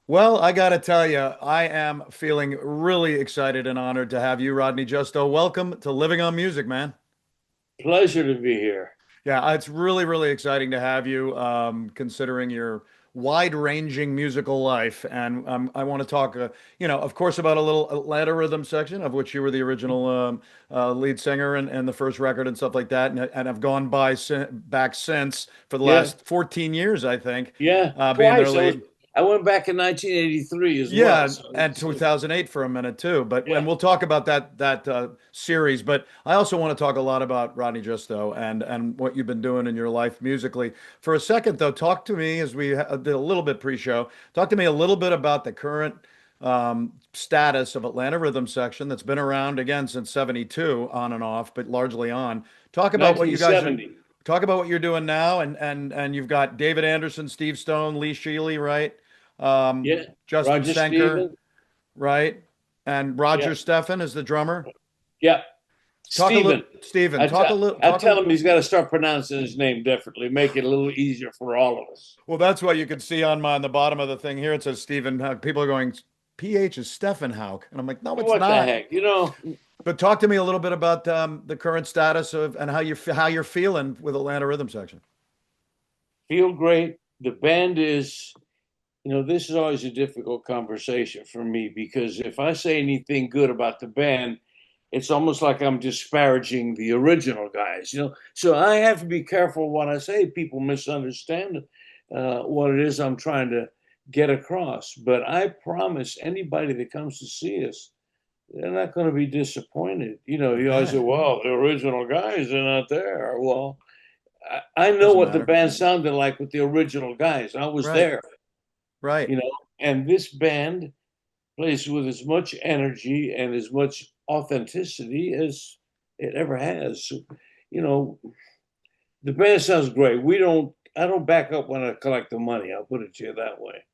Well, I got to tell you, I am feeling really excited and honored to have you, Rodney Justo. Welcome to Living on Music, man. Pleasure to be here. Yeah, it's really, really exciting to have you, considering your wide-ranging musical life. And I want to talk, of course, about a little Atlanta rhythm section, of which you were the original lead singer and the first record and stuff like that. And I've gone back since for the Yeah, last 14 years, I think, yeah, being their twice. lead. I went back in 1983 as well. Yeah, So, and 2008 for a minute too. But yeah, and we'll talk about that series. But I also want to talk a lot about Rodney Justo and what you've been doing in your life musically. For a second though, talk to me as we did a little bit pre-show. Talk to me a little bit about the current status of Atlanta Rhythm Section that's been around again since '72, on and off, but largely on. Talk about what you guys are. 1970. Talk about what you're doing now, and you've got David Anderson, Steve Stone, Lee Sheely, right? Yeah, Justin Roger Senker, Steven. right? And Yeah, Roger Steffen is the drummer. yeah, Talk a little, Steven. Stephen. I Talk a tell little. I Talk a. tell him he's got to start pronouncing his name differently, make it a little easier for all of us. Well, that's what you can see on the bottom of the thing here. It says Stephen. People are going, PH is Stephen Hauk, and I'm like, no, it's What the not. heck, you know? But talk to me a little bit about the current status of and how you're feeling with Atlanta Rhythm Section. Feel great. The band is, this is always a difficult conversation for me because if I say anything good about the band, it's almost like I'm disparaging the original guys. So I have to be careful what I say. People misunderstand what it is I'm trying to get across. But I promise anybody that comes to see us, they're not going to be disappointed. You always say, Okay, well, the original guys are not there. Well, I know doesn't what the matter. band sounded like with the original guys. I was Right, there, right. you know, and this band plays with as much energy and as much authenticity as it ever has. So, you know, the band sounds great. I don't back up when I collect the money. I'll put it to you that way.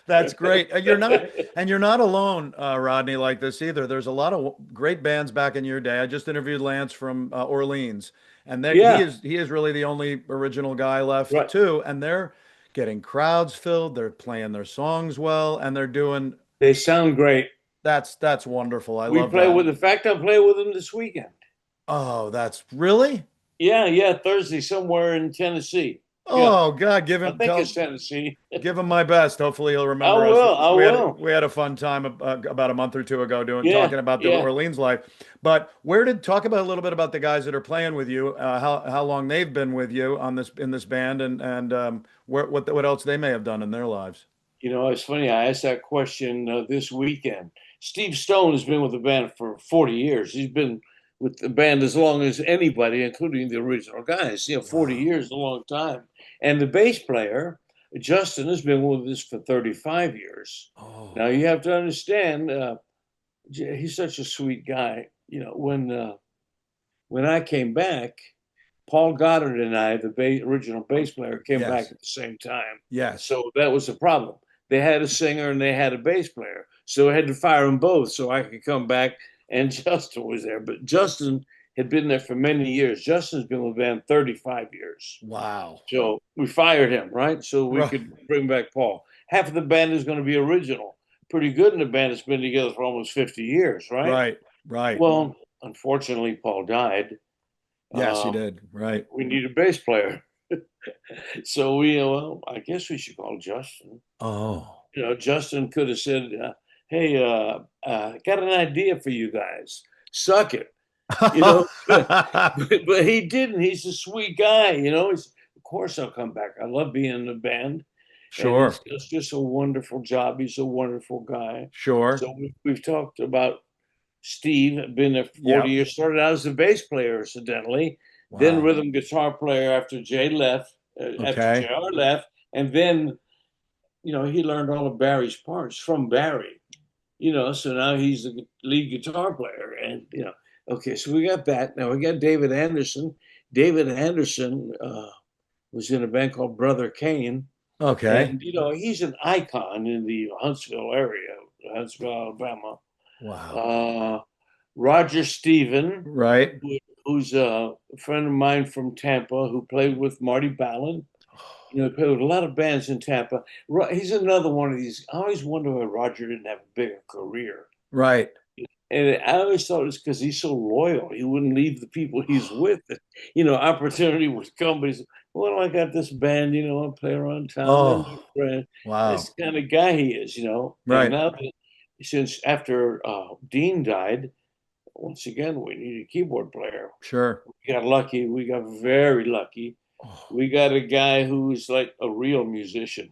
That's great. And you're not alone, Rodney, like this either. There's a lot of great bands back in your day. I just interviewed Lance from Orleans, and he Yeah, is really the only original guy left right. too. And they're getting crowds filled. They're playing their songs well, and they're doing They sound great. that's wonderful. I We love play that. with, in fact, I'm playing with them this weekend. Oh, that's really. Yeah, yeah, Thursday somewhere in Tennessee. Yeah, Oh God, I think it's Tennessee. give him my best. Hopefully he'll I remember us. will, I We had will. we had a fun time about a month or two ago Yeah, talking about the yeah. Orleans life. But talk about a little bit about the guys that are playing with you, how long they've been with you on this in this band, and what else they may have done in their lives. It's funny. I asked that question this weekend. Steve Stone has been with the band for 40 years. He's been with the band as long as anybody, including the original guys. 40 Wow. years is a long time. And the bass player, Justin, has been with us for 35 years. Now, Oh, you have to understand, he's such a sweet guy. When I came back, Paul Goddard and I, the original bass player, came back yes, at the same time. yes. So that was the problem. They had a singer and they had a bass player. So I had to fire them both so I could come back, and Justin was there. But Justin had been there for many years. Justin's been with the band 35 years. Wow. So we fired him, right? So we Right, could bring back Paul. Half of the band is going to be original. Pretty good in the band that's been together for almost 50 years, right? right, right. Well, unfortunately, Paul died. Yes, he Um, did. Right. we need a bass player. So well, I guess we should call Justin. Oh. Justin could have said, "Hey, got an idea for you guys. Suck it." You know, but he didn't. He's a sweet guy. Of course I'll come back. I love being in the band, and he Sure, does just a wonderful job. He's a wonderful guy. sure. So we've talked about Steve, been there for 40 Yep. years, started out as a bass player, incidentally, then Wow. rhythm guitar player after Okay. JR left, and then, he learned all of Barry's parts from Barry, so now he's the lead guitar player. And, Okay, so we got that. Now we got David Anderson. David Anderson was in a band called Brother Kane. Okay. And, he's an icon in the Huntsville area, Huntsville, Alabama. Wow. Roger Stephen, Right. who's a friend of mine from Tampa, who played with Marty Ballin. He played with a lot of bands in Tampa. He's another one of these. I always wonder why Roger didn't have a bigger career. Right. And I always thought it's because he's so loyal. He wouldn't leave the people he's with. Opportunity would come, but he's, well, I got this band, I play around town. Oh, wow. That's the kind of guy he is, Right. And now, since after Dean died, once again, we need a keyboard player. Sure. We got lucky. We got very lucky. Oh. We got a guy who's like a real musician,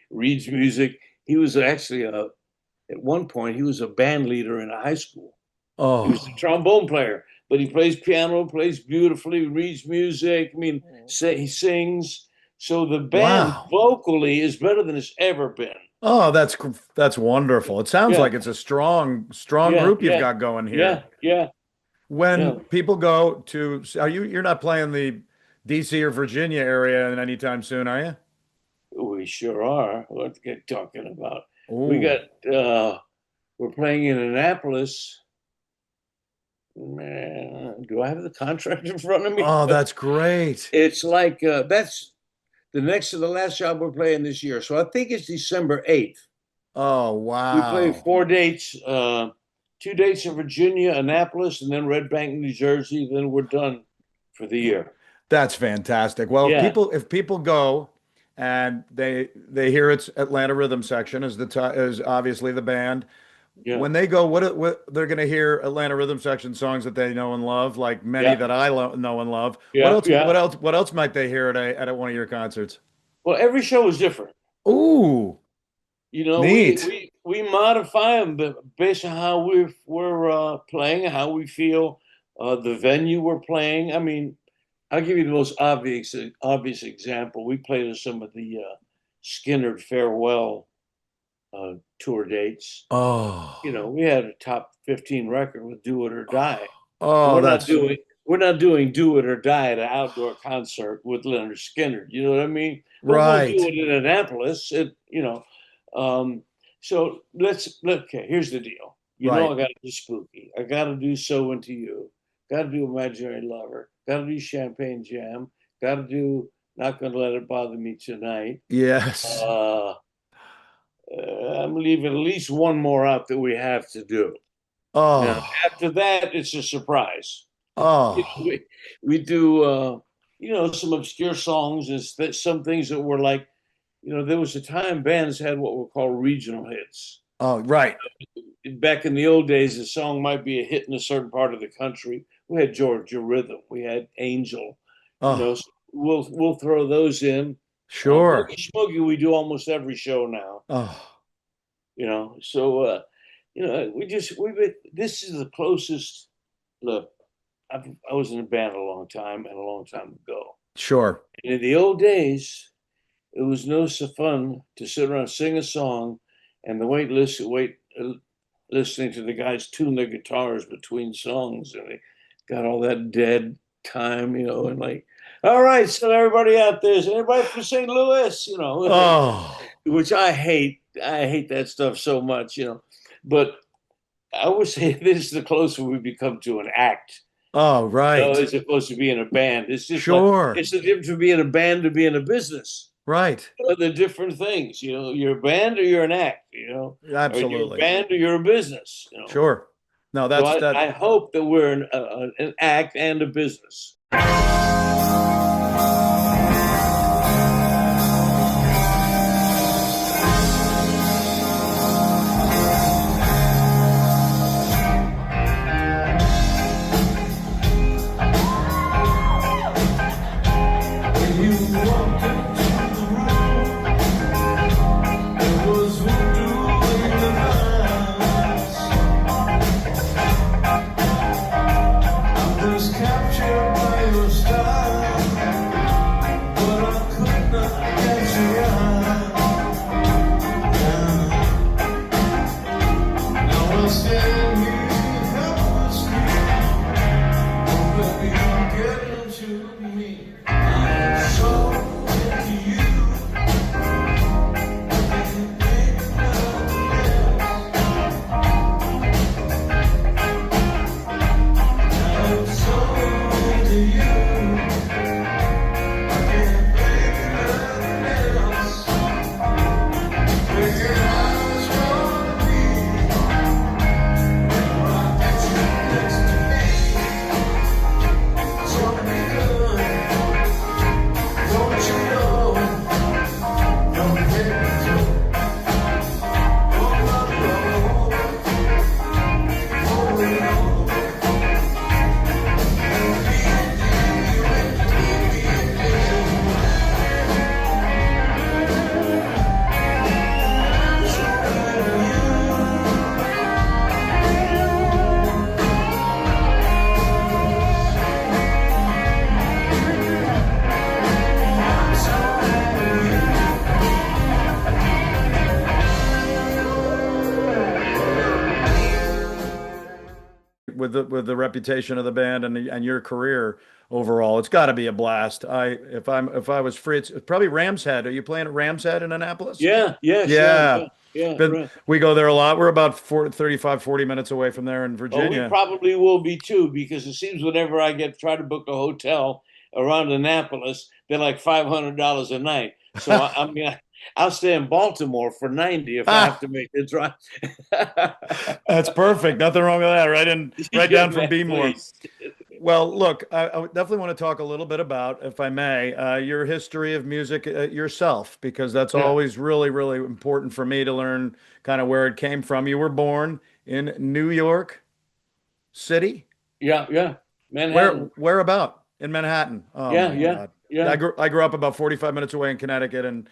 reads music. He was actually at one point, he was a band leader in a high school. Oh. He was a trombone player, but he plays piano, plays beautifully, reads music. I mean, he sings. So the band vocally is better than it's ever been. Oh, that's wonderful. It sounds like it's a strong group you've got going here. Yeah. When people go to, you're not playing the DC or Virginia area anytime soon, are you? We sure are. What are you talking about? Ooh. We got, we're playing in Annapolis. Man, do I have the contract in front of me? Oh, that's great. It's like, that's the next to the last job we're playing this year. So I think it's December 8th. Oh, wow. We play 4 dates, 2 dates in Virginia, Annapolis, and then Red Bank, New Jersey. Then we're done for the year. That's fantastic. Well, if people go and they hear it's Atlanta Rhythm Section is obviously the band. Yeah. When they go, what they're going to hear Atlanta Rhythm Section songs that they know and love, like many that I know and love. Yeah. What else might they hear at one of your concerts? Well, every show is different. Ooh, neat. We modify them based on how we're playing, how we feel, the venue we're playing. I mean, I'll give you the most obvious example. We played at some of the Skinner farewell tour dates. Oh, we had a top 15 record with "Do It or Die." Oh, we're not doing "Do It or Die" at an outdoor concert with Leonard Skinner. You know what I mean? Right. We'll do it in Annapolis. So okay. Here's the deal. I got to do Spooky. I got to do "So Into You." Got to do "Imaginary Lover." Got to do "Champagne Jam." Got to do "Not Gonna Let It Bother Me Tonight." Yes. I'm leaving at least one more out that we have to do. Oh. Now, after that, it's a surprise. Oh. We do, some obscure songs and some things that were like, there was a time bands had what were called regional hits. Oh, right. Back in the old days, a song might be a hit in a certain part of the country. We had Georgia Rhythm. We had Angel. Oh. So we'll throw those in. Sure. Smokey, we do almost every show now. Oh. So this is the closest. Look, I was in a band a long time ago. Sure. And in the old days, it was no so fun to sit around, sing a song, and listening to the guys tune their guitars between songs, and they got all that dead time, and like, all right, so everybody out there, is anybody from St. Louis? Oh. Which I hate. I hate that stuff so much, But I would say this is the closer we become to an act. Oh, right. As opposed to being a band. It's just sure. It's the difference between being a band to being a business. Right. They're different things. You're a band or you're an act. Absolutely. Or you're a band or you're a business. Sure. No, that's so I hope that we're an act and a business. With the reputation of the band and your career overall. It's got to be a blast. If I was free, it's probably Ram's Head. Are you playing at Ram's Head in Annapolis? Yeah, yeah, Yeah. sure, yeah, right. We go there a lot. We're about 35, 40 minutes away from there in Oh, Virginia. we probably will be too, because it seems whenever I try to book a hotel around Annapolis, they're like $500 a night. So I mean, I'll stay in Baltimore for 90 if I have to make the drive. That's perfect. Nothing wrong with that. Right down from B-more. Well, look, I definitely want to talk a little bit about, if I may, your history of music yourself, because that's always really, really important for me to learn kind of where it came from. You were born in New York City? Yeah. Manhattan. Where about? In Manhattan. Oh, yeah. I grew up about 45 minutes away in Connecticut and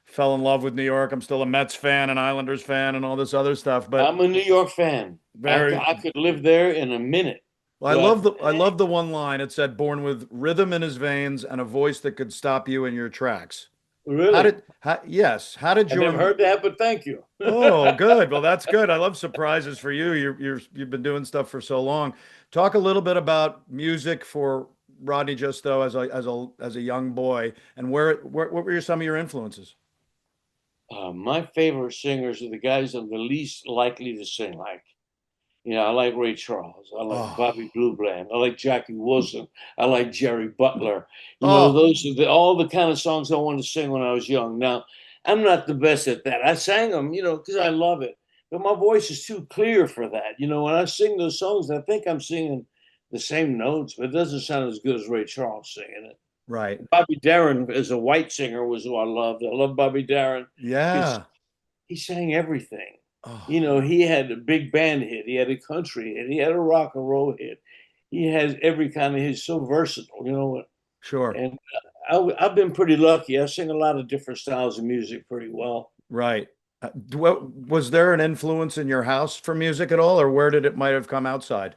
fell in love with New York. I'm still a Mets fan, an Islanders fan, and all this other stuff. But I'm a New York fan. I could live there in a minute. Well, I love the one line. It said, "Born with rhythm in his veins and a voice that could stop you in your tracks." Really? Yes. How did you? I've never heard that, but thank you. Oh, good. Well, that's good. I love surprises for you. You've been doing stuff for so long. Talk a little bit about music for Rodney Justo as a young boy, and what were some of your influences? My favorite singers are the guys I'm the least likely to sing like. I like Ray Charles. I like Bobby Blue Bland. I like Jackie Wilson. I like Jerry Butler. Those are all the kind of songs I wanted to sing when I was young. Now, I'm not the best at that. I sang them, because I love it. But my voice is too clear for that. When I sing those songs, I think I'm singing the same notes, but it doesn't sound as good as Ray Charles singing it. Right. Bobby Darin, as a white singer, was who I loved. I love Bobby Darin. Yeah. He sang everything. He had a big band hit. He had a country hit. He had a rock and roll hit. He has every kind of hit. He's so versatile, Sure. And I've been pretty lucky. I sing a lot of different styles of music pretty well. Right. Was there an influence in your house for music at all, or where did it might have come outside?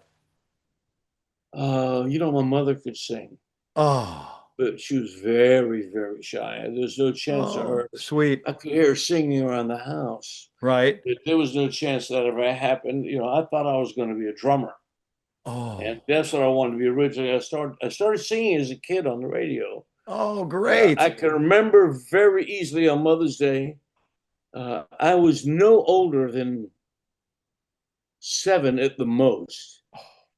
My mother could sing. Oh. But she was very, very shy. There's no chance of her. Sweet. I could hear her singing around the house. Right. But there was no chance that ever happened. I thought I was going to be a drummer. Oh. And that's what I wanted to be originally. I started singing as a kid on the radio. Oh, great. I can remember very easily on Mother's Day. I was no older than 7 at the most.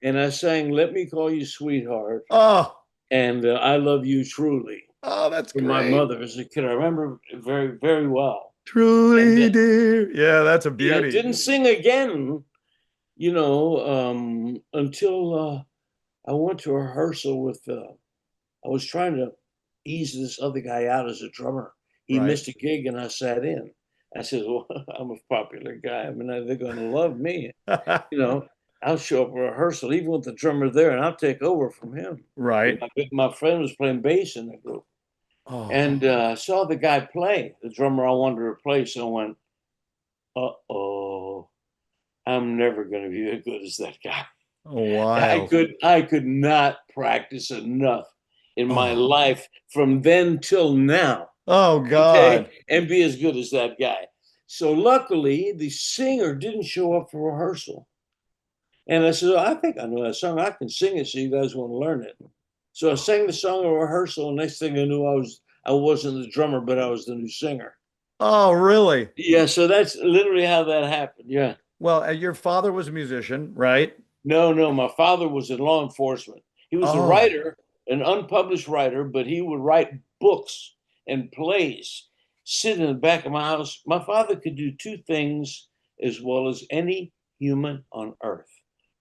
And I sang "Let Me Call You Sweetheart." Oh. And "I Love You Truly." Oh, that's great. My mother as a kid. I remember very, very well. Truly, dear. Yeah, that's a beauty. I didn't sing again, until I went to a rehearsal with, I was trying to ease this other guy out as a drummer. He missed a gig and I sat in. I said, well, I'm a popular guy. I mean, they're going to love me. I'll show up for rehearsal, even with the drummer there, and I'll take over from him. Right. My friend was playing bass in the group. Oh. And I saw the guy play, the drummer I wanted to replace, and I went, uh-oh, I'm never going to be as good as that guy. Oh, wow. I could not practice enough in my life from then till now. Oh, God. And be as good as that guy. So luckily, the singer didn't show up for rehearsal. And I said, "Oh, I think I know that song. I can sing it, so you guys want to learn it." So I sang the song in rehearsal, and next thing I knew, I wasn't the drummer, but I was the new singer. Oh, really? Yeah, so that's literally how that happened. Yeah. Well, your father was a musician, right? No, no, my father was in law enforcement. He was a Oh, writer, an unpublished writer, but he would write books and plays, sit in the back of my house. My father could do two things as well as any human on earth.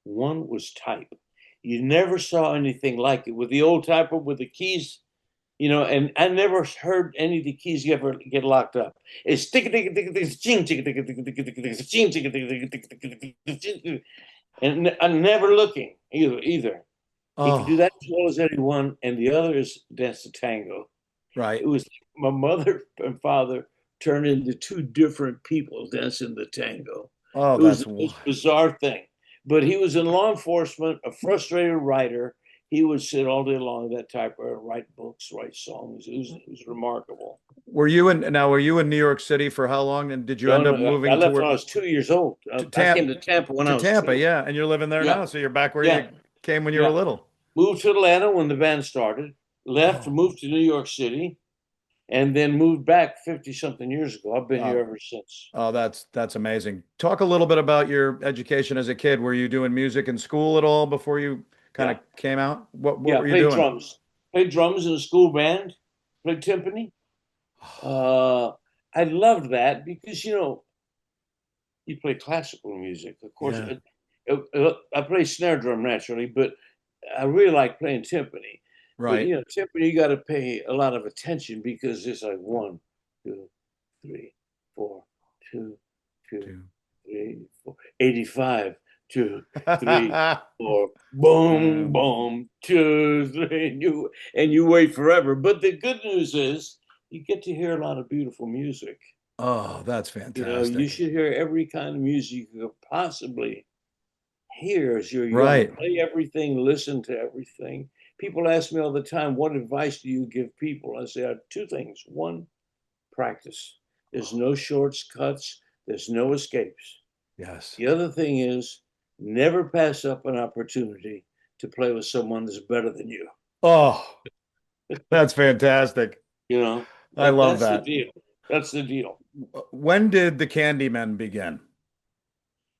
One was type. You never saw anything like it with the old typer with the keys, and I never heard any of the keys you ever get locked up. It's and I'm never looking either. He could do oh, that as well as anyone, and the other is dance the tango. It right. was my mother and father turned into two different people dancing the tango. Oh, It was that's the most bizarre thing. But he was in law enforcement, a frustrated writer. He would sit all day long at that typewriter, write books, write songs. It was remarkable. were you in New York City for how long? And did you No, end up no, I moving left when I was 2 years old. to I Tampa, came to Tampa when I was Tampa? two. Yeah. And you're living there Yeah, now. So you're back where yeah, you came when you were yeah. little. Moved to Atlanta when the band started. Left, Oh, moved to New York City, and then moved back 50 something years ago. I've been here oh, ever since. oh, that's amazing. Talk a little bit about your education as a kid. Were you doing music in school at all before you kind of Yeah, came out? What yeah. were you Played doing? drums. Played drums in a school band. Played timpani. Uh, I loved that because you play classical music. Of course, Yeah, I play snare drum naturally, but I really like playing timpani. But right. timpani you got to pay a lot of attention because it's like one, two, three, four, two, two, Two. 85, 2, 3, 4, boom, Um, boom, 2, 3, and you wait forever. But the good news is you get to hear a lot of beautiful music. oh, that's You fantastic. should hear every kind of music you could possibly hear as you're young. Right. Play everything, listen to everything. People ask me all the time, what advice do you give people? I say, I have two things. One, practice. There's no shortcuts, there's no escapes. Yes. The other thing is never pass up an opportunity to play with someone that's better than you. Oh, that's fantastic. You know, I love that's the that. deal. That's the deal. When did the Candymen begin?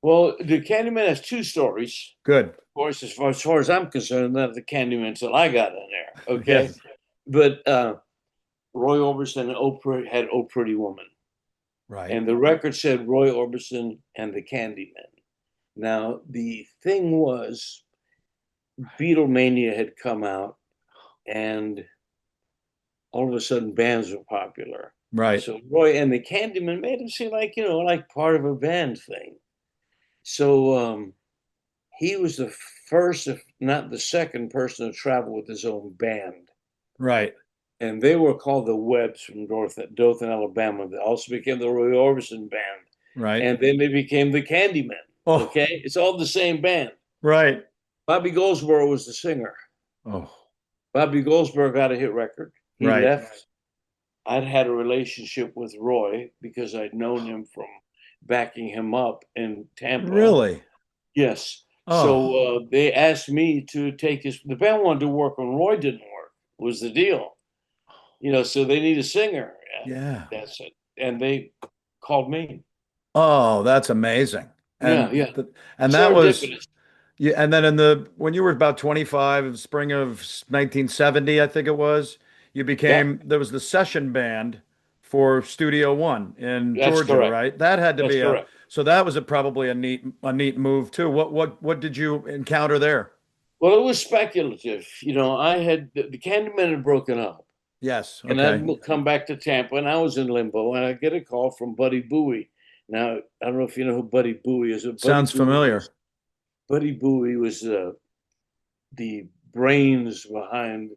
Well, the Candyman has two stories. Good. Of course, as far as I'm concerned, not the Candyman until I got in there. Okay. Yes. But Roy Orbison and had Oh Pretty Woman. Right. And the record said Roy Orbison and the Candymen. Now, the thing was, Beatlemania had come out, and all of a sudden bands were popular. Right. So Roy and the Candyman made him seem like, like part of a band thing. So he was the first, if not the second person to travel with his own band. Right. And they were called the Webbs from Dothan, Alabama. They also became the Roy Orbison band. Right. And then they became the Candymen. Oh, Okay? It's all the same band. right. Bobby Goldsboro was the singer. Oh, Bobby Goldsboro got a hit record. He right. left. I'd had a relationship with Roy because I'd known him from backing him up in Tampa. Really? Yes. Oh, So they asked me to take the band wanted to work when Roy didn't work, was the deal. So they need a singer. yeah. That's it. And they called me. Oh, that's amazing. Yeah, And yeah. and that was Serendipitous. yeah. And then when you were about 25, in spring of 1970, I think it was, Yeah, there was the session band for Studio One in that's Georgia, correct. right? That had to That's be correct. so that was probably a neat move too. What did you encounter there? Well, it was speculative. I had the Candymen had broken up, Yes. and Okay. I'd come back to Tampa, and I was in limbo, and I get a call from Buddy Bowie. Now, I don't know if you know who Buddy Bowie is, but Sounds familiar. Buddy Bowie was the brains behind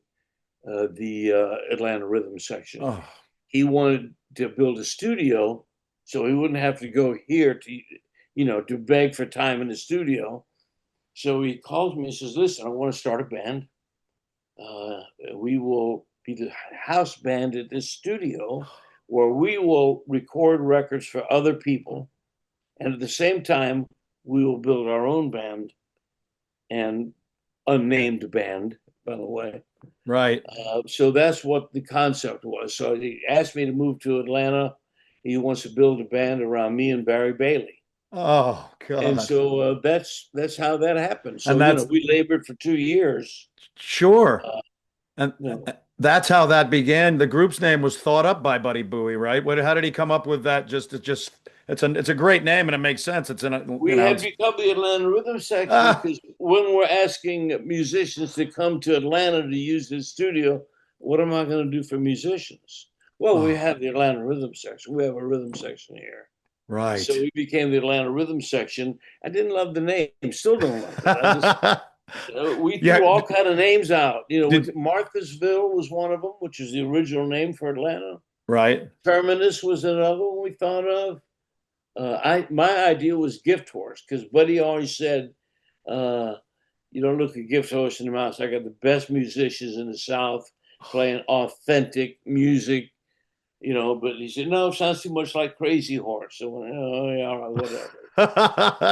the Atlanta rhythm section. Oh, He wanted to build a studio so he wouldn't have to go here to beg for time in the studio. So he calls me and says, listen, I want to start a band. We will be the house band at this studio where we will record records for other people. And at the same time, we will build our own band and unnamed band, by the way. Right. So that's what the concept was. So he asked me to move to Atlanta. He wants to build a band around me and Barry Bailey. Oh And God. so that's how that happened. So And that's we labored for 2 years. sure. Uh, And you know, that's how that began. The group's name was thought up by Buddy Bowie, right? How did he come up with that? It's a great name and it makes sense. It's we have become the Atlanta Rhythm Section ah, because when we're asking musicians to come to Atlanta to use the studio, what am I going to do for musicians? Well, we oh, have the Atlanta Rhythm Section. We have a rhythm section here. So right. we became the Atlanta Rhythm Section. I didn't love the name. Still don't love it. I just we Yeah. threw all kind of names out. Did Marthasville was one of them, which is the original name for Atlanta. right. Terminus was another one we thought of. My idea was gift horse because Buddy always said, "You don't look a gift horse in the mouth." So I got the best musicians in the South playing authentic music, But he said, "No, it sounds too much like Crazy Horse." So I went, "Oh yeah, all right, whatever."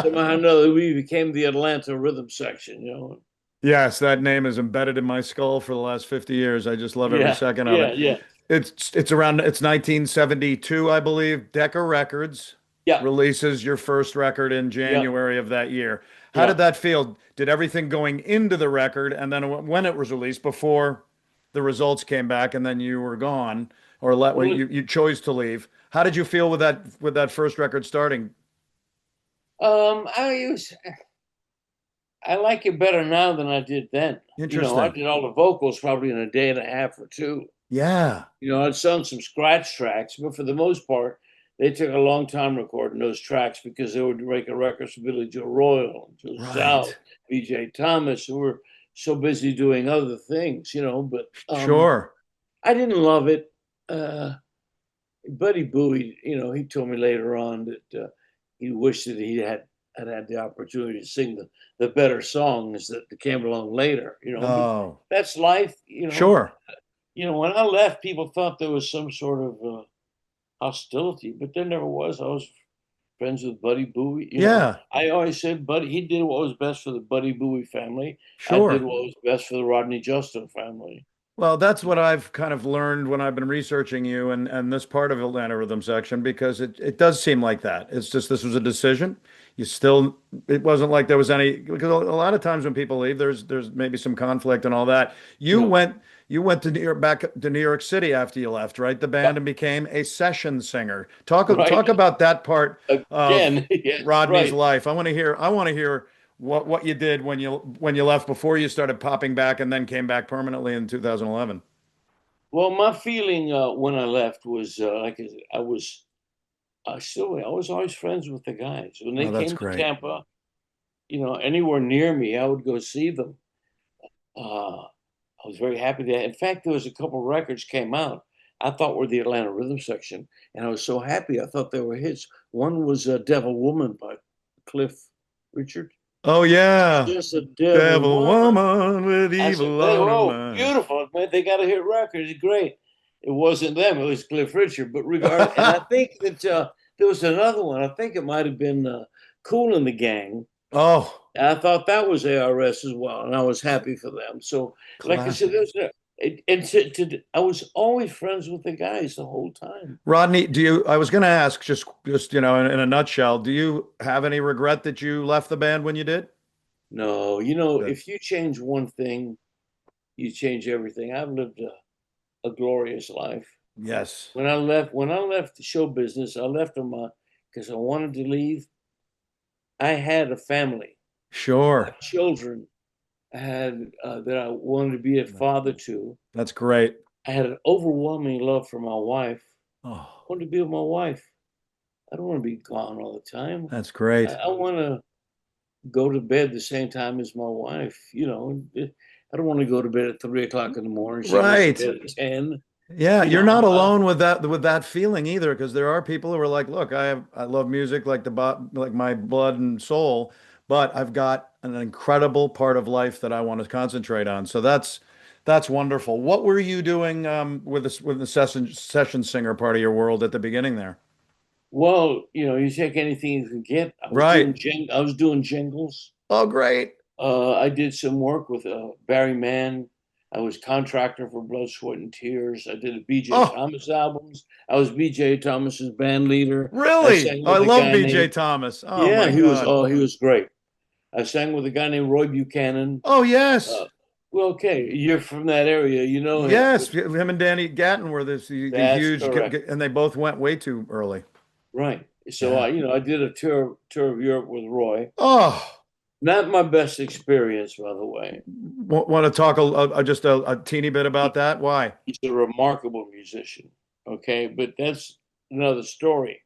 Somehow or another, we became the Atlanta Rhythm Section. Yes, that name is embedded in my skull for the last 50 years. I just love every Yeah, second of yeah, it. yeah, It's 1972, I believe. Decca Records yeah, releases your first record in yeah, January of that year. How yeah. did that feel? Did everything going into the record and then when it was released before the results came back and then you were gone or well, Well, you chose to leave. How did you feel with that first record starting? I like it better now than I did then. I Interesting. did all the vocals probably in a day and a half or two. Yeah. I'd sung some scratch tracks, but for the most part, they took a long time recording those tracks because they were making records for Billy Joe Royal, Joe South, Right. B.J. Thomas, who were so busy doing other things. But Sure. I didn't love it. Buddy Bowie, he told me later on that he wished that he had the opportunity to sing the better songs that came along later. But Oh, that's life. sure. When I left, people thought there was some sort of hostility, but there never was. I was friends with Buddy Bowie. Yeah, I always said Buddy. He did what was best for the Buddy Bowie family. I did sure. what was best for the Rodney Justo family. Well, that's what I've kind of learned when I've been researching you and this part of Atlanta Rhythm Section because it does seem like that. It's just this was a decision. It wasn't like there was any because a lot of times when people leave, there's maybe some conflict and all that. No, You went to back to New York City after you left, right? The yeah, band and became a session singer. Talk right. about that part of Again, yes, Rodney's right. life. I want to hear what you did when you left before you started popping back and then came back permanently in 2011. Well, my feeling when I left was like I was always friends with the guys. When they Oh, that's came to great. Tampa, anywhere near me, I would go see them. I was very happy that. In fact, there was a couple of records came out. I thought were the Atlanta Rhythm Section, and I was so happy. I thought they were hits. One was "Devil Woman" by Cliff Richard. Oh yeah. Just a devil Devil woman. woman with I said, evil "Hey, on her whoa, mind. beautiful, man! They got a hit record. It's great." It wasn't them; it was Cliff Richard. But regard, and I think that there was another one. I think it might have been "Cool in the Gang." Oh, I thought that was ARS as well, and I was happy for them. So, like I said, classic. I was always friends with the guys the whole time. Rodney, I was going to ask just, in a nutshell, do you have any regret that you left the band when you did? No, Good. if you change one thing, you change everything. I've lived a glorious life. Yes. When I left the show business, I left them because I wanted to leave. I had a family, I Sure. had children, I had that I wanted to be a father to. That's great. I had an overwhelming love for my wife. I Oh, wanted to be with my wife. I don't want to be gone all the time. that's I, great. I want to go to bed the same time as my wife. I don't want to go to bed at 3 o'clock in the morning. She goes to Right. bed at 10. Yeah, You you're know, not uh, alone with that feeling either, because there are people who are like, look, I love music like my blood and soul, but I've got an incredible part of life that I want to concentrate on. So that's wonderful. What were you doing with the session singer part of your world at the beginning there? well, you take anything you can get. Right. I was doing jingles. Oh, great. I did some work with Barry Mann. I was contractor for Blood, Sweat, and Tears. I did the B.J. Oh, Thomas albums. I was B.J. Thomas's band leader. I really? sang Oh, I with a love guy BJ named, Thomas. Oh yeah, my God. he was great. I sang with a guy named Roy Buchanan. Oh, yes. Well, okay, you're from that area, you know him. Yes. Him and Danny Gatton were the That's huge, correct. and they both went way too early. Right. So Yeah. I did a tour of Europe with Roy. Oh, Not my best experience, by the way. want to talk just a teeny bit about that? Why? He's a remarkable musician. Okay, but that's another story.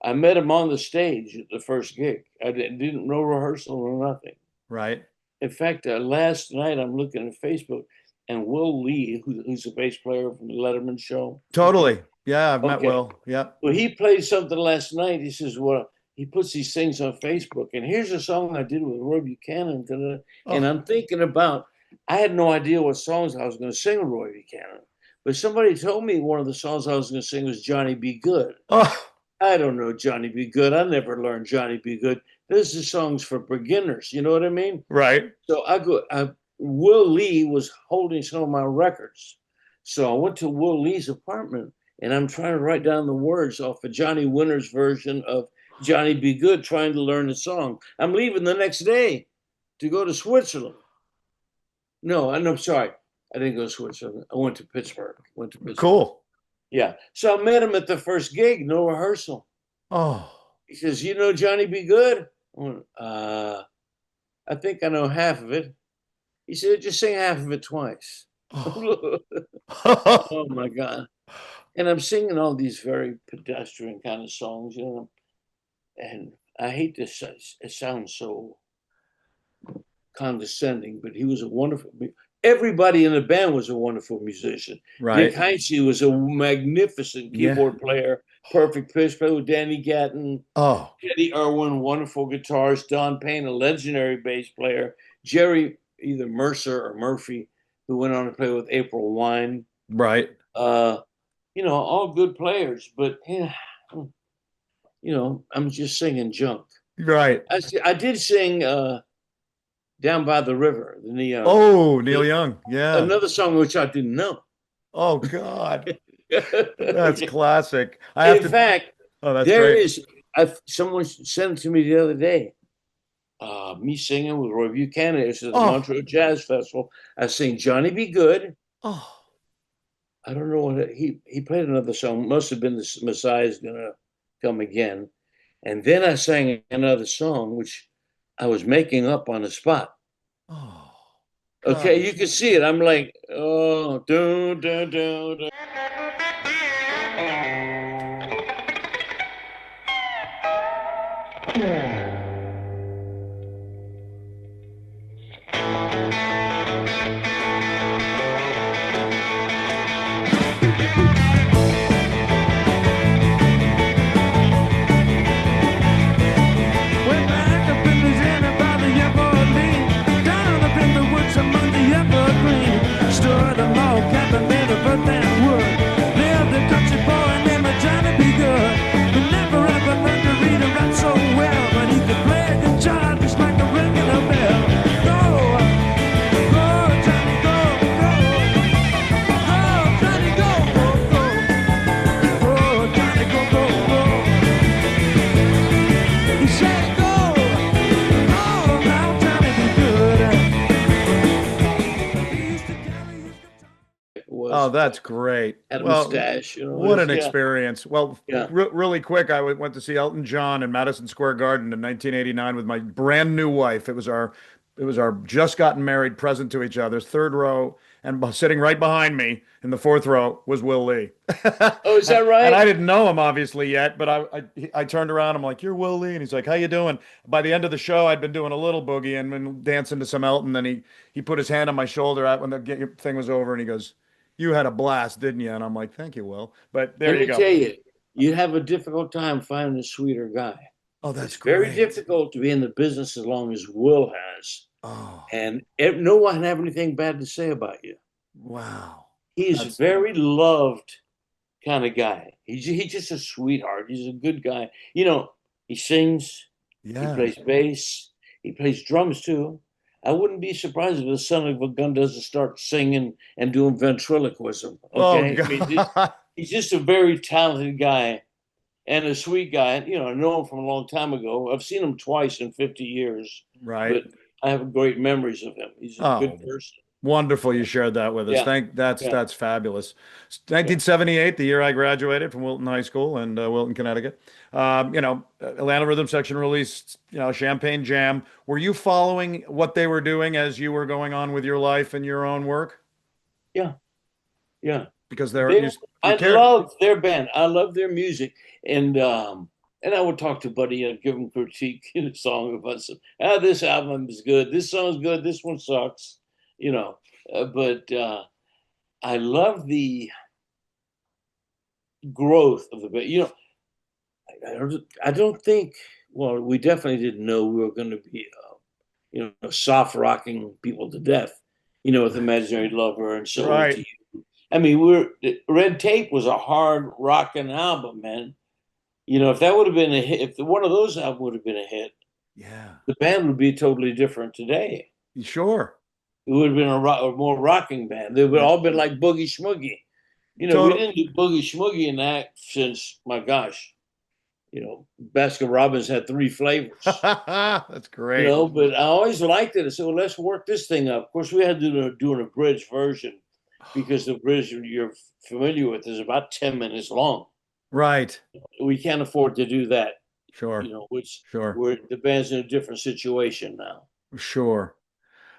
I met him on the stage at the first gig. I didn't no rehearsal or nothing. Right. In fact, last night I'm looking at Facebook, and Will Lee, who's a bass player from the Letterman show. Totally. Yeah, I've met Okay. Will. Yeah. Well, he played something last night. He says, "Well, he puts these things on Facebook, and here's a song I did with Roy Buchanan." And Oh, I'm thinking about, I had no idea what songs I was going to sing with Roy Buchanan, but somebody told me one of the songs I was going to sing was Johnny Be Good. oh, I don't know Johnny Be Good. I never learned Johnny Be Good. This is songs for beginners. You know what I mean? right. So Will Lee was holding some of my records. So I went to Will Lee's apartment, and I'm trying to write down the words off of Johnny Winter's version of Johnny Be Good, trying to learn the song. I'm leaving the next day to go to Switzerland. No, I'm sorry. I didn't go to Switzerland. I went to Pittsburgh. Cool. Yeah. So I met him at the first gig, no rehearsal. Oh, He says, "You know Johnny Be Good?" I went, I think I know half of it. He said, "Just sing half of it twice." oh. Oh my God. And I'm singing all these very pedestrian kind of songs, and I hate this. It sounds so condescending, but he was a wonderful, everybody in the band was a wonderful musician. Right. Dick Heinze was a magnificent Yeah. keyboard player, perfect pitch player with Danny Gatton. Oh, Eddie Irwin, wonderful guitarist. Don Payne, a legendary bass player. Jerry, either Mercer or Murphy, who went on to play with April Wine. right. All good players, but I'm just singing junk. Right. I did sing "Down by the River," Oh, Neil Young. Yeah. another song which I didn't know. Oh, God. That's In classic. I have to. fact, Oh, that's there great. is. Someone sent it to me the other day. Me singing with Roy Buchanan. It's at the Oh. Montreux Jazz Festival. I sing "Johnny Be Good." Oh, I don't know what he played another song. Must have been "The Messiah's Gonna Come Again," and then I sang another song which I was making up on the spot. oh. Okay, God. you can see it. I'm like, oh, do do do do. Way back up in Louisiana by the Everglades, down up in the woods among the evergreen, stood a log cabin made of earth and wood. Lived a country boy named Johnny Be Good, who never ever learned to read or write so well, but he could play a guitar just like a ringing a bell. Go, go, Johnny, go, go, go, Johnny, go, go, go, go, Johnny, go, go, go. He said, "Go, oh, now Johnny Be Good." He used to carry his guitar. It was Oh, that's great. had a Well, mustache. what an Yeah. experience. Well, Yeah. really quick, I went to see Elton John in Madison Square Garden in 1989 with my brand new wife. It was our just gotten married present to each other's third row, and sitting right behind me in the fourth row was Will Lee. Oh, is that right? And I didn't know him obviously yet, but I turned around. I'm like, "You're Will Lee," and he's like, "How you doing?" By the end of the show, I'd been doing a little boogie and been dancing to some Elton. Then he put his hand on my shoulder when the thing was over, and he goes, "You had a blast, didn't you?" And I'm like, "Thank you, Will." But there Let you me go. tell you, you have a difficult time finding a sweeter guy. Oh, that's It's very great. difficult to be in the business as long as Will has, Oh, and no one have anything bad to say about you. wow. He's That's- a very loved kind of guy. He's just a sweetheart. He's a good guy. He sings. He Yeah. plays bass. He plays drums too. I wouldn't be surprised if the son of a gun doesn't start singing and doing ventriloquism. Oh Okay, I mean, God. he's just a very talented guy and a sweet guy. You know, I know him from a long time ago. I've seen him twice in 50 years, Right. but I have great memories of him. He's a Oh, good person. wonderful you shared that with us. Yeah, That's yeah, that's fabulous. yeah. 1978, the year I graduated from Wilton High School and Wilton, Connecticut. Atlanta Rhythm Section released, Champagne Jam. Were you following what they were doing as you were going on with your life and your own work? Yeah, yeah. Because They, you I cared. love their band. I love their music, and I would talk to Buddy and give him critique in a song about some. This album is good. This song's good. This one sucks. You know, but I love the growth of the band. You know, I don't think. Well, we definitely didn't know we were going to be, soft rocking people to death. You know, with Imaginary Lover and So Right. Into You. I mean, Red Tape was a hard rocking album, man. You know, if that would have been a hit, if one of those albums would have been a hit, Yeah. the band would be totally different today. Sure. It would have been a more rocking band. They would all been like Boogie Schmoogie. You know, we didn't do Boogie Schmoogie in that since, my gosh, Baskin Robbins had 3 flavors. That's great. But I always liked it. I said, well, let's work this thing up. Of course, we had to do an abridged version because the bridge you're familiar with is about 10 minutes long. Right. We can't afford to do that, Sure. Sure. the band's in a different situation now. Sure.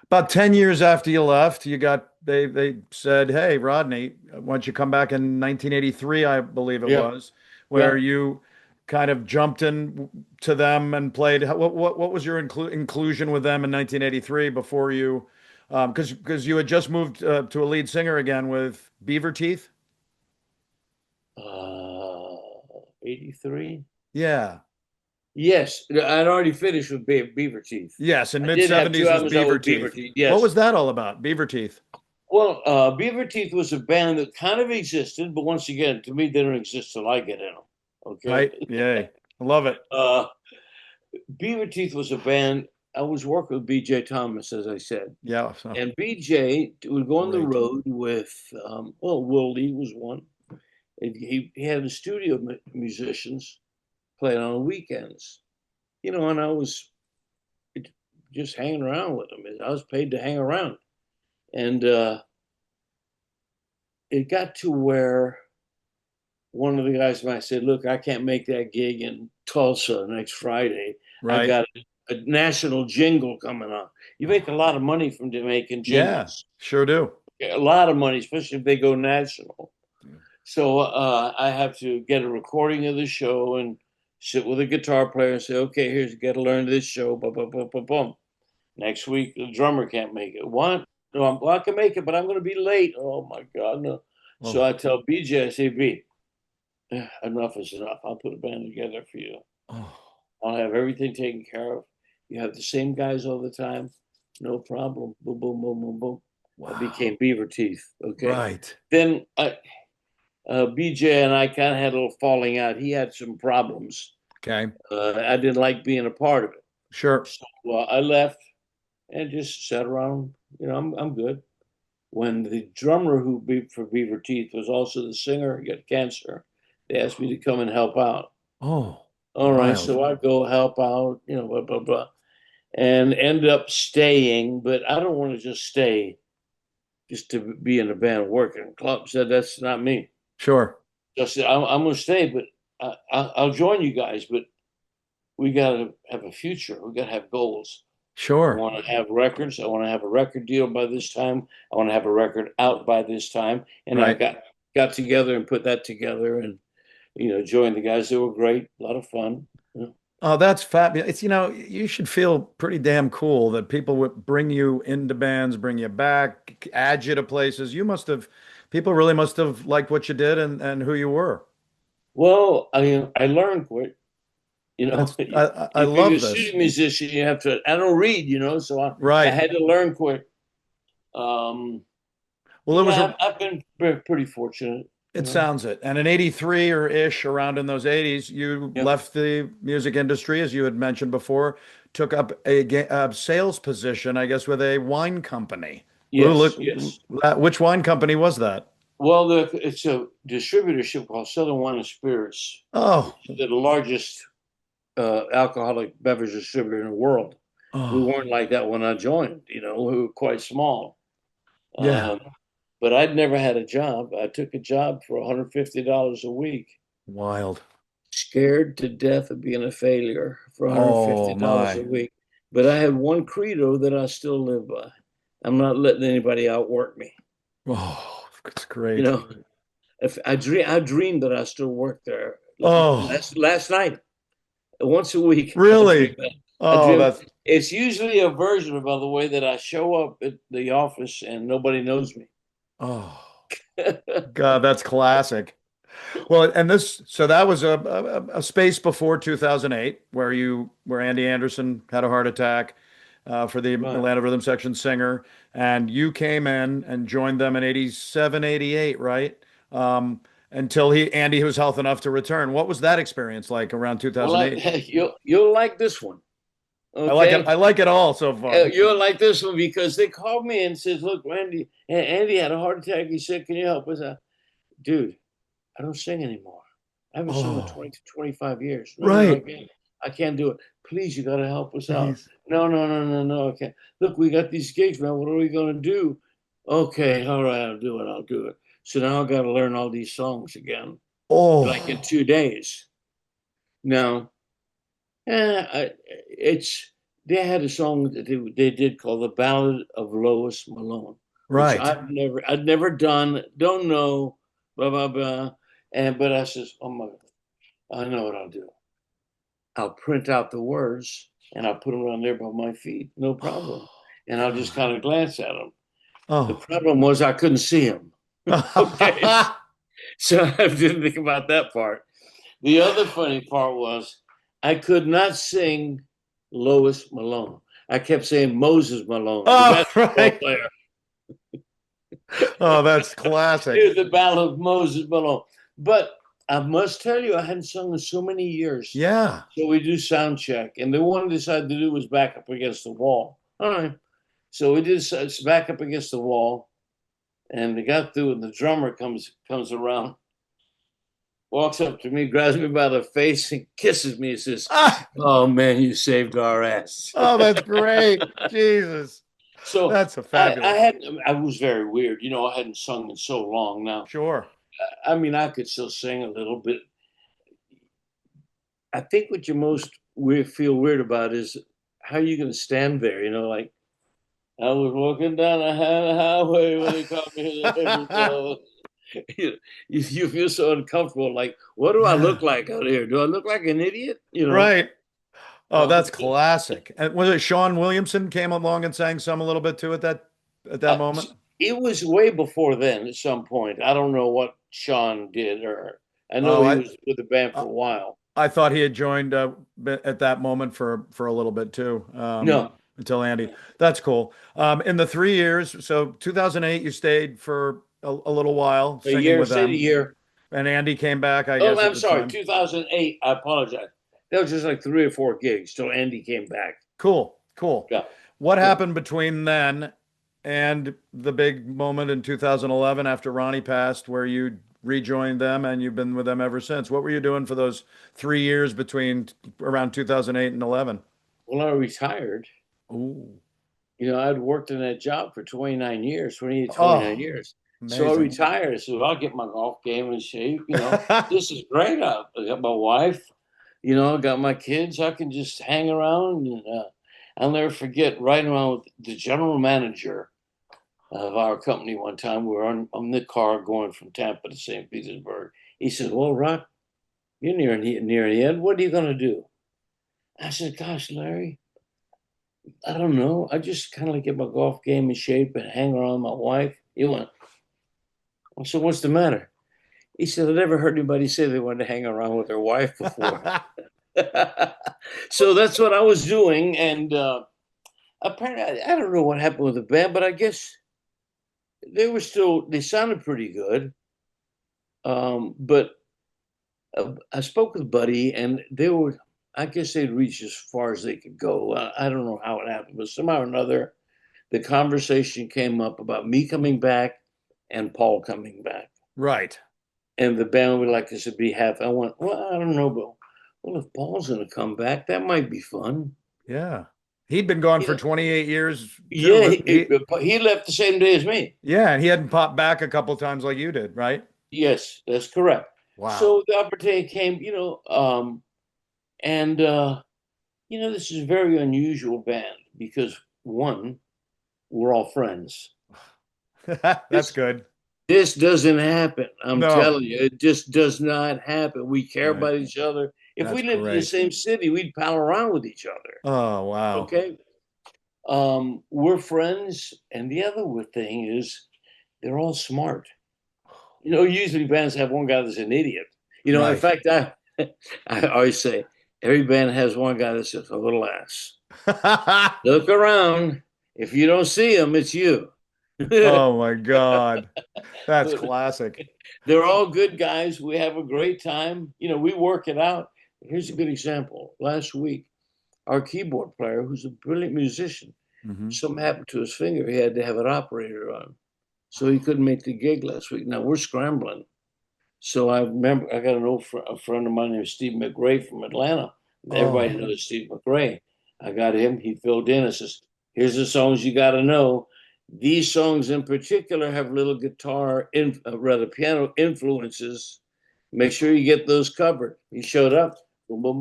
About 10 years after you left, they said, "Hey, Rodney, why don't you come back in 1983, I believe it Yeah. was, where Yeah. you kind of jumped in to them and played. What was your inclusion with them in 1983 before you, because you had just moved to a lead singer again with Beaver Teeth? 83? Yeah. Yes, I'd already finished with Beaver Teeth. Yes, in I mid did have 2 '70s was albums out Beaver with Beaver Teeth. Teeth, yes. What was that all about? Beaver Teeth. Well, Beaver Teeth was a band that kind of existed, but once again, to me, they don't exist till I get in them. Okay. Right? Yay. I love it. Beaver Teeth was a band. I was working with BJ Thomas, as I said. Yeah. So, And BJ would go on the Great. road with, Will Lee was one. And he had a studio musicians playing on the weekends. And I was just hanging around with them. I was paid to hang around. And it got to where one of the guys might say, look, I can't make that gig in Tulsa next Friday. right. I got a national jingle coming on. You make a lot of money from making jingles. Yeah, sure do. A lot of money, especially if they go national. Yeah. So I have to get a recording of the show and sit with a guitar player and say, okay, here's, you got to learn this show. Boom, boom, boom, boom, boom. Next week, the drummer can't make it. What? No, I can make it, but I'm going to be late. Oh, my God, no. Oh. So I tell BJ, I say, B, enough is enough. I'll put a band together for you. Oh, I'll have everything taken care of. You have the same guys all the time. No problem. Boom, boom, boom, boom, boom. wow. I became Beaver Teeth. Okay. Right. Then BJ and I kind of had a little falling out. He had some problems. Okay. I didn't like being a part of it. Sure. So I left and just sat around. I'm good. When the drummer who beat for Beaver Teeth was also the singer, he got cancer. They asked me to come and help out. Oh, All right, wild. so I go help out, blah, blah, blah, and end up staying. But I don't want to just stay just to be in a band working in clubs. That's not me. Sure. Just I'm going to stay, but I'll join you guys. But we got to have a future. We got to have goals. I Sure. want to have records. I want to have a record deal by this time. I want to have a record out by this time. And Right. I got together and put that together and, joined the guys. They were great. A lot of fun. Oh, that's fabulous. You should feel pretty damn cool that people would bring you into bands, bring you back, add you to places. People really must have liked what you did and who you were. Well, I learned quick. I If love you're a this. studio musician, you have to. I don't read, so I Right. had to learn quick. Well, it was I've been pretty fortunate. It sounds it. And in 83 or ish, around in those 80s, you Yeah. left the music industry, as you had mentioned before, took up a sales position, I guess, with a wine company. Ooh, Yes, look, yes. which wine company was that? Well, it's a distributorship called Southern Wine and Spirits, Oh, which is the largest alcoholic beverage distributor in the world. We oh, weren't like that when I joined. We were quite small. yeah. Um, but I'd never had a job. I took a job for $150 a week, Wild. scared to death of being a failure for Oh, $150 a my. week. But I had one credo that I still live by. I'm not letting anybody outwork me. Oh, it's You great. know, if I dreamed that I still worked there. Oh, Last night, once a week, I dream really? that. I Oh, dream. that's, It's usually a version of, by the way, that I show up at the office and nobody knows me. oh, God, that's classic. Well, and so that was a space before 2008 where Andy Anderson had a heart attack for the Right. Atlanta Rhythm Section singer, and you came in and joined them in 87, 88, right? Until Andy was healthy enough to return. What was that experience like around Well, 2008? you'll like this one, I like it. okay? I like it all so far. You'll like this one because they called me and says, "Look, Andy had a heart attack. He said, can you help us?" Dude, I don't sing anymore. I haven't sung in Oh, 20 to 25 years. No, right. I can't do it. Please, you got to help us out. Jeez. No, no, no, no, no. Okay. Look, we got these gigs, man. What are we going to do? Okay, all right, I'll do it. I'll do it. So now I got to learn all these songs again, like in Oh, 2 days. Now, it's they had a song that they did called "The Ballad of Lois Malone," which right. I'd never done, don't know, blah blah blah. But I says, "Oh my, I know what I'll do. I'll print out the words and I'll put them on there by my feet, no problem. And I'll just kind of glance at them." The Oh. problem was I couldn't see them. Okay, so I didn't think about that part. The other funny part was I could not sing Lois Malone. I kept saying Moses Malone, the Oh, basketball right. player. Oh, that's classic. Here's the Battle of Moses Malone. But I must tell you, I hadn't sung in so many years. Yeah. So we do sound check. And the one I decided to do was back up against the wall. All right. So we did back up against the wall. And we got through, and the drummer comes around, walks up to me, grabs me by the face, and kisses me and says, Ah, "Oh, man, you saved our ass." oh, that's great. Jesus. So That's a fabulous. I was very weird. I hadn't sung in so long now. Sure. I mean, I could still sing a little bit. I think what you most feel weird about is how you going to stand there. Like I was walking down a highway when they called me. You feel so uncomfortable. Like, what do I look like out here? Do I look like an idiot? Right. Oh, Um, that's classic. And was it Sean Williamson came along and sang some a little bit too at that uh, moment? it was way before then. At some point, I don't know what Sean did, or I know Oh, he was with the band for I a while. I thought he had joined at that moment for a little bit too. No, Until Andy. That's cool. In the 3 years, so 2008, you stayed for a little while a singing year, with say a them, year. and Andy came back, I Oh, guess, at I'm the sorry, time. 2008. I apologize. That was just like 3 or 4 gigs till Andy came back. Cool, cool. Yeah, What yeah. happened between then and the big moment in 2011 after Ronnie passed, where you rejoined them and you've been with them ever since? What were you doing for those 3 years between around 2008 and 11? Well, I retired. Ooh. I'd worked in that job for 29 years, 28, 29 Oh, years. So I amazing. retired. So I'll get my golf game in shape. This is great. I got my wife. I got my kids. I can just hang around. And I'll never forget riding around with the general manager of our company one time. We were on the car going from Tampa to St. Petersburg. He said, "Well, Rod, you're near the end. What are you going to do?" I said, "Gosh, Larry, I don't know. I just kind of like get my golf game in shape and hang around with my wife." He went, I said, "What's the matter?" He said, "I never heard anybody say they wanted to hang around with their wife before." So that's what I was doing. And apparently, I don't know what happened with the band, but I guess they sounded pretty good. But I spoke with Buddy, and I guess they'd reached as far as they could go. I don't know how it happened, but somehow or another, the conversation came up about me coming back and Paul coming back. Right. And the band would like us to be half. I went, well, I don't know, but well, if Paul's going to come back, that might be fun. Yeah. He'd been gone for Yeah. 28 years. Too. Yeah, he left the same day as me. Yeah, and he hadn't popped back a couple times like you did, right? Yes, that's correct. Wow. So the opportunity came, and this is a very unusual band because one, we're all friends. That's good. This doesn't happen. I'm No. telling you, it just does not happen. We care Right. about each other. If That's we lived in the great. same city, we'd pal around with each other. Oh, wow. Okay. We're friends. And the other thing is they're all smart. Usually bands have one guy that's an idiot. In Right. fact, I always say every band has one guy that's just a little ass. Look around. If you don't see him, it's you. Oh my God. That's classic. They're all good guys. We have a great time. We work it out. Here's a good example. Last week, our keyboard player, who's a brilliant musician, Mhm. something happened to his finger. He had to have an operator on. So he couldn't make the gig last week. Now we're scrambling. So I remember I got a friend of mine named Steve McRae from Atlanta. Everybody knows Steve McRae. I got him. He filled in and says, here's the songs you got to know. These songs in particular have little piano influences. Make sure you get those covered. He showed up. Boom, boom,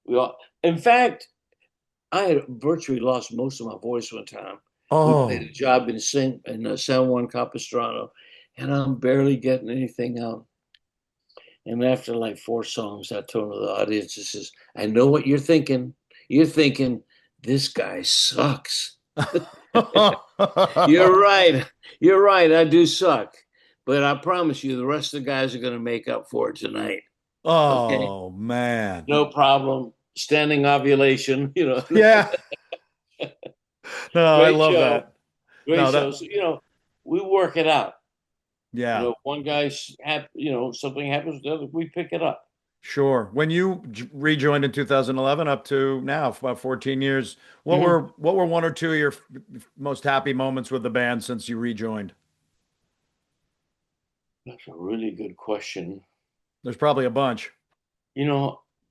boom. In fact, I had virtually lost most of my voice one time. Oh. We played a job in San Juan Capistrano, and I'm barely getting anything out. And after like 4 songs, I told the audience, I says, I know what you're thinking. You're thinking, this guy sucks. You're right. You're right. I do suck. But I promise you, the rest of the guys are going to make up for it tonight. Oh, man. No problem. Standing ovulation, Yeah. No, I love show. that. Great No, show. So, we work it out. Yeah. One guy's something happens with the other, we pick it up. Sure. When you rejoined in 2011 up to now, for about 14 years, what Mhm. were one or two of your most happy moments with the band since you rejoined? That's a really good question. There's probably a bunch.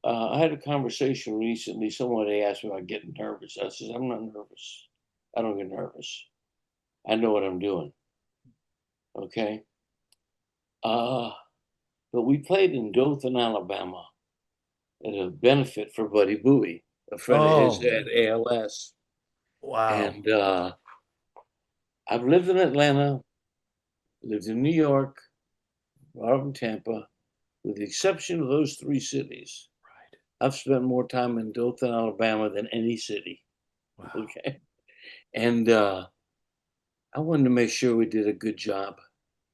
I had a conversation recently. Somebody asked me about getting nervous. I said, I'm not nervous. I don't get nervous. I know what I'm doing. Okay. But we played in Dothan, Alabama at a benefit for Buddy Bowie, a friend of his had ALS. Wow. And I've lived in Atlanta, lived in New York, brought up in Tampa, with the exception of those 3 cities. Right. I've spent more time in Dothan, Alabama than any city. Wow. Okay. And I wanted to make sure we did a good job.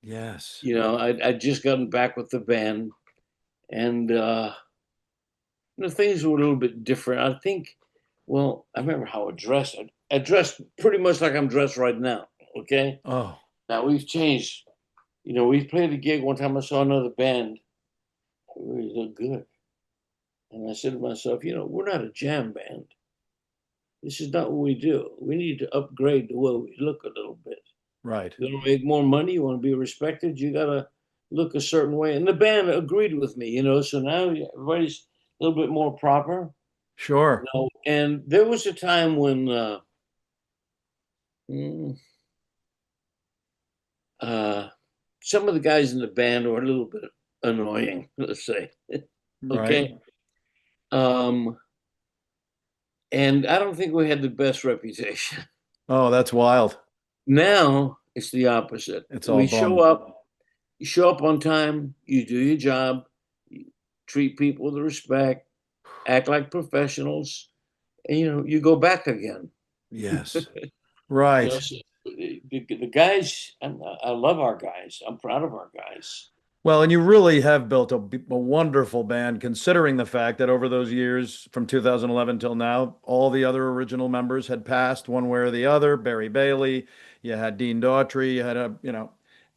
Yes. I'd just gotten back with the band, and things were a little bit different. I think, I remember how I dressed. I dressed pretty much like I'm dressed right now. Okay. Oh. Now we've changed. We played a gig one time. I saw another band. It really looked good. And I said to myself, we're not a jam band. This is not what we do. We need to upgrade the way we look a little bit. Right. You want to make more money, you want to be respected, you got to look a certain way. And the band agreed with me, so now everybody's a little bit more proper. Sure. And there was a time when some of the guys in the band were a little bit annoying, let's say. Okay. Right. And I don't think we had the best reputation. Oh, that's wild. Now it's the opposite. It's all we bum. show up, you show up on time, you do your job, you treat people with respect, act like professionals, and you go back again. Yes. Right. So the guys, I love our guys. I'm proud of our guys. Well, and you really have built a wonderful band, considering the fact that over those years, from 2011 till now, all the other original members had passed one way or the other. Barry Bailey, you had Dean Daughtry, you had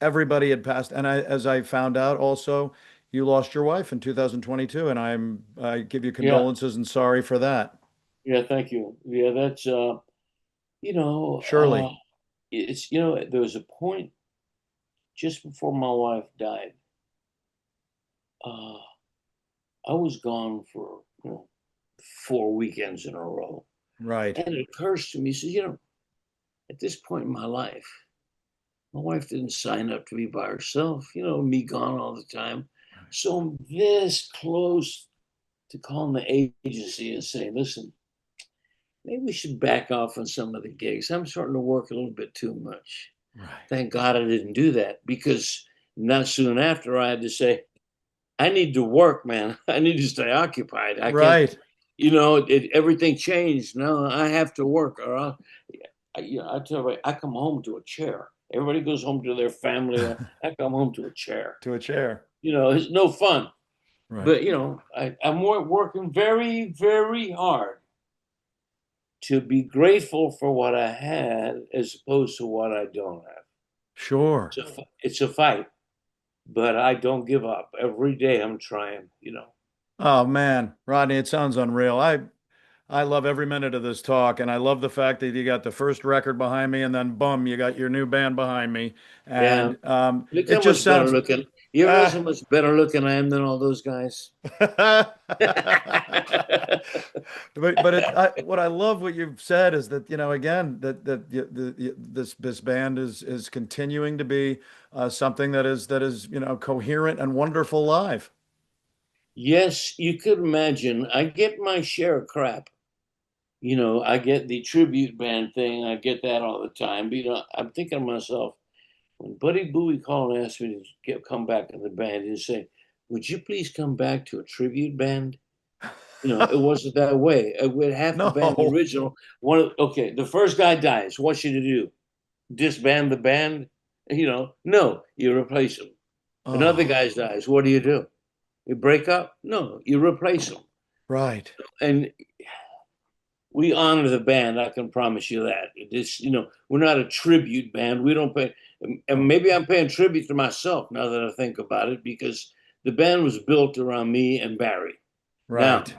everybody had passed. And as I found out also, you lost your wife in 2022, and I give you Yeah, condolences and sorry for that. yeah, thank you. Yeah, that's you know, Surely. it's there was a point just before my wife died. Uh, I was gone for 4 weekends in a row, Right. and it occurs to me, says, at this point in my life, my wife didn't sign up to be by herself. Me gone all the time, so I'm this close to calling the agency and saying, listen, maybe we should back off on some of the gigs. I'm starting to work a little bit too much. Right. Thank God I didn't do that, because not soon after I had to say, I need to work, man. I need to stay occupied. I can't, Right. everything changed. No, I have to work. Or I tell you, I come home to a chair. Everybody goes home to their family. I come home to a chair. To a chair. It's no fun. Right. But, I'm working very, very hard to be grateful for what I had as opposed to what I don't have. Sure. It's a fight, but I don't give up. Every day I'm trying. Oh man, Rodney, it sounds unreal. I love every minute of this talk, and I love the fact that you got the first record behind me, and then boom, you got your new band behind me, Yeah. and Look it how just much better sounds. looking. You realize how much better looking I am than all those guys? What I love what you've said is that again this band is continuing to be something that is coherent and wonderful live. Yes, you could imagine. I get my share of crap. I get the tribute band thing. I get that all the time. But, I'm thinking to myself, when Buddy Bowie called and asked me to come back in the band and say, would you please come back to a tribute band? It wasn't that way. With half the band, the No. original okay, the first guy dies. What's you to do? Disband the band? No, you replace him. Another Oh, guy dies. What do? You break up? No, you replace them. right. And we honor the band. I can promise you that. We're not a tribute band. We don't pay. And maybe I'm paying tribute to myself now that I think about it, because the band was built around me and Barry. Now, Right.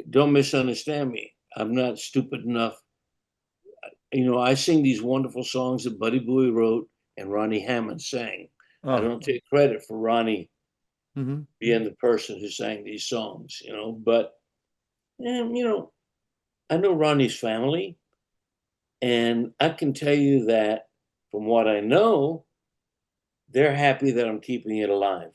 don't misunderstand me. I'm not stupid enough. I sing these wonderful songs that Buddy Bowie wrote and Ronnie Hammond sang. I Oh. don't take credit for Ronnie Hmm. being the person who sang these songs, but, I know Ronnie's family, and I can tell you that from what I know, they're happy that I'm keeping it alive.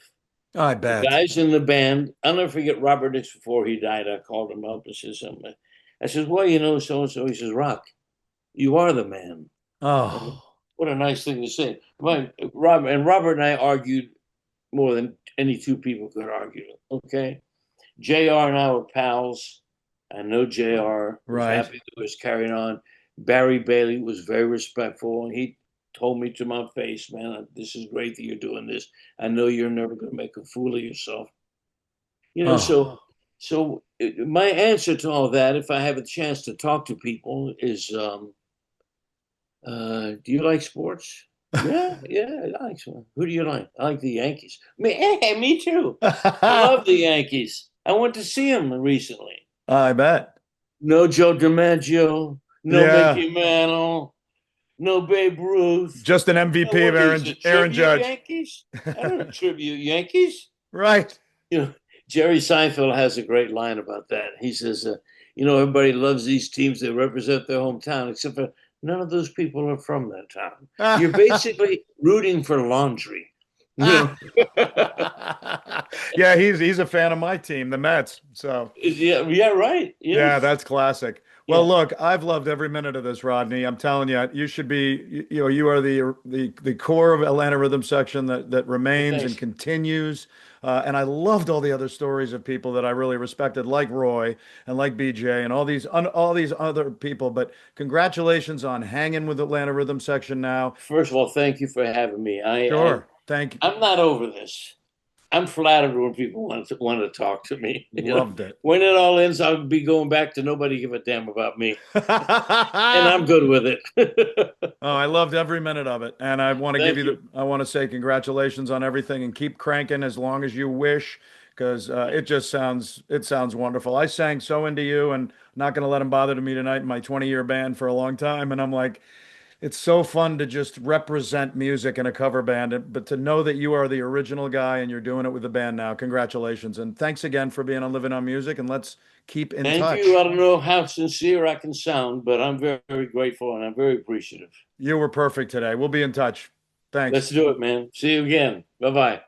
I The bet. guys in the band, I'll never forget Robert Nix before he died. I called him up and said something. I said, well, so-and-so. He says, Rock, you are the man. Oh. What a nice thing to say. Robert and I argued more than any two people could argue. Okay. JR and I were pals. I know JR was Right. happy that it was carrying on. Barry Bailey was very respectful, and he told me to my face, man, this is great that you're doing this. I know you're never going to make a fool of yourself. Oh. So my answer to all that, if I have a chance to talk to people, is, do you like sports? Yeah, I like sports. Who do you like? I like the Yankees. Me too. I love the Yankees. I went to see them recently. I bet. No Joe DiMaggio, no Yeah. Mickey Mantle, no Babe Ruth. Just an MVP of What Aaron is it, Aaron tribute Judge. Yankees? I don't attribute Yankees. Right. Jerry Seinfeld has a great line about that. He says, everybody loves these teams that represent their hometown, except for none of those people are from that town. You're basically rooting for laundry. Yeah, he's a fan of my team, the Mets. So Yeah, right. Yes. yeah, that's classic. Well, Yeah. look, I've loved every minute of this, Rodney. I'm telling you, you should be, you are the core of Atlanta Rhythm Section that remains and Thanks. continues. And I loved all the other stories of people that I really respected, like Roy and like BJ and all these other people. But congratulations on hanging with Atlanta Rhythm Section now. First of all, thank you for having me. Sure. Thank you. I'm not over this. I'm flattered when people want to talk to me. Loved it. When it all ends, I'll be going back to nobody give a damn about me, and I'm good with it. Oh, I loved every minute of it, and I want to give Thank you I want to say congratulations on everything, and keep cranking as long as you wish, because it sounds wonderful. I sang "So Into You" and "Not Gonna Let 'Em Bother to Me Tonight" in my 20-year band for a long time, and I'm like, it's so fun to just represent music in a cover band, but to know that you are the original guy and you're doing it with the band now. Congratulations, and thanks again for being on Living on Music, and let's keep in Thank touch. you. I don't know how sincere I can sound, but I'm very, very grateful and I'm very appreciative. You were perfect today. We'll be in touch. Thanks. Let's do it, man. See you again. Bye bye.